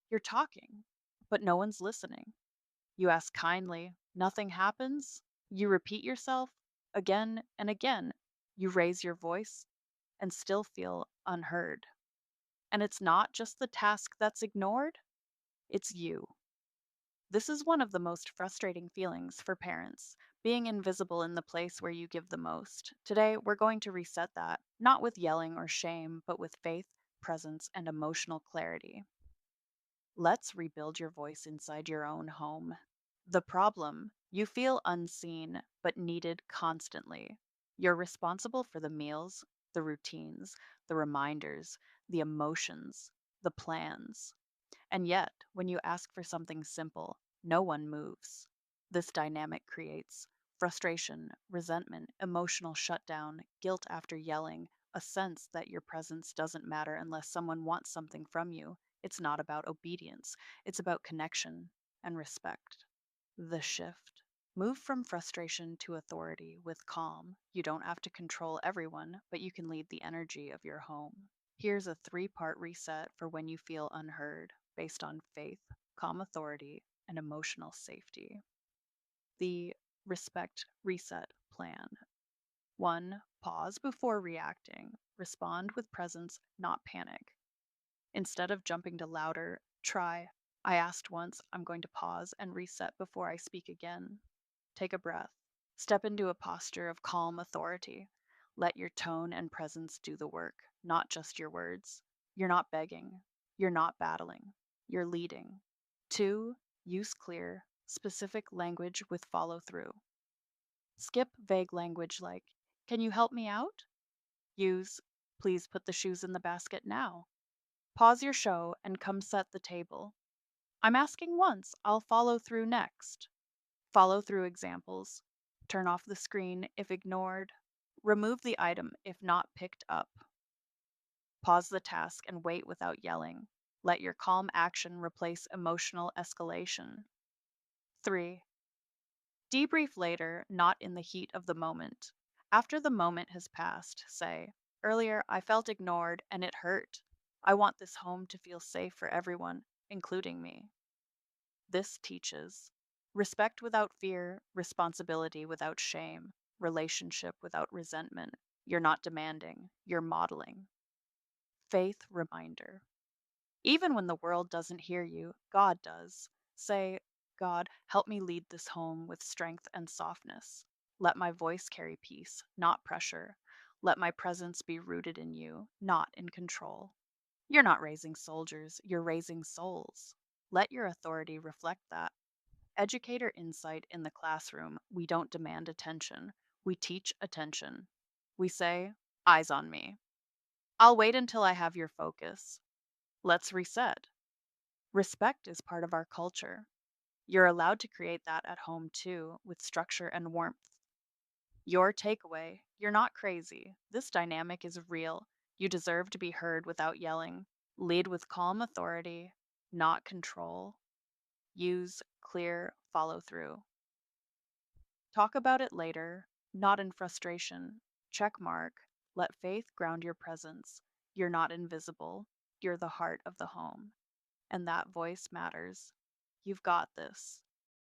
You're talking, but no one's listening. You ask kindly, nothing happens. You repeat yourself again and again. You raise your voice and still feel unheard. And it's not just the task that's ignored, it's you. This is one of the most frustrating feelings for parents, being invisible in the place where you give the most. Today, we're going to reset that, not with yelling or shame, but with faith, presence, and emotional clarity. Let's rebuild your voice inside your own home. The problem: you feel unseen but needed constantly. You're responsible for the meals, the routines, the reminders, the emotions, the plans. And yet, when you ask for something simple, no one moves. This dynamic creates frustration, resentment, emotional shutdown, guilt after yelling, a sense that your presence doesn't matter unless someone wants something from you. It's not about obedience, it's about connection and respect. The shift. Move from frustration to authority with calm. You don't have to control everyone, but you can lead the energy of your home. Here's a three-part reset for when you feel unheard, based on faith, calm authority, and emotional safety. The Respect Reset Plan. 1. Pause before reacting. Respond with presence, not panic. Instead of jumping to louder, try, I asked once, I'm going to pause and reset before I speak again. Take a breath. Step into a posture of calm authority. Let your tone and presence do the work, not just your words. You're not begging. You're not battling. You're leading. 2. Use clear, specific language with follow through. Skip vague language like, can you help me out? Use, please put the shoes in the basket now. Pause your show and come set the table. I'm asking once, I'll follow through next. Follow through examples. Turn off the screen if ignored. Remove the item if not picked up. Pause the task and wait without yelling. Let your calm action replace emotional escalation. 3. Debrief later, not in the heat of the moment. After the moment has passed, say, earlier I felt ignored and it hurt. I want this home to feel safe for everyone, including me. This teaches respect without fear, responsibility without shame, relationship without resentment. You're not demanding, you're modeling. Faith reminder. Even when the world doesn't hear you, God does. Say, God, help me lead this home with strength and softness. Let my voice carry peace, not pressure. Let my presence be rooted in you, not in control. You're not raising soldiers, you're raising souls. Let your authority reflect that. Educator insight in the classroom: we don't demand attention, we teach attention. We say, eyes on me. I'll wait until I have your focus. Let's reset. Respect is part of our culture. You're allowed to create that at home too, with structure and warmth. Your takeaway: you're not crazy. This dynamic is real. You deserve to be heard without yelling. Lead with calm authority, not control. Use clear follow through. Talk about it later, not in frustration. Check mark. Let faith ground your presence. You're not invisible. You're the heart of the home. And that voice matters. You've got this.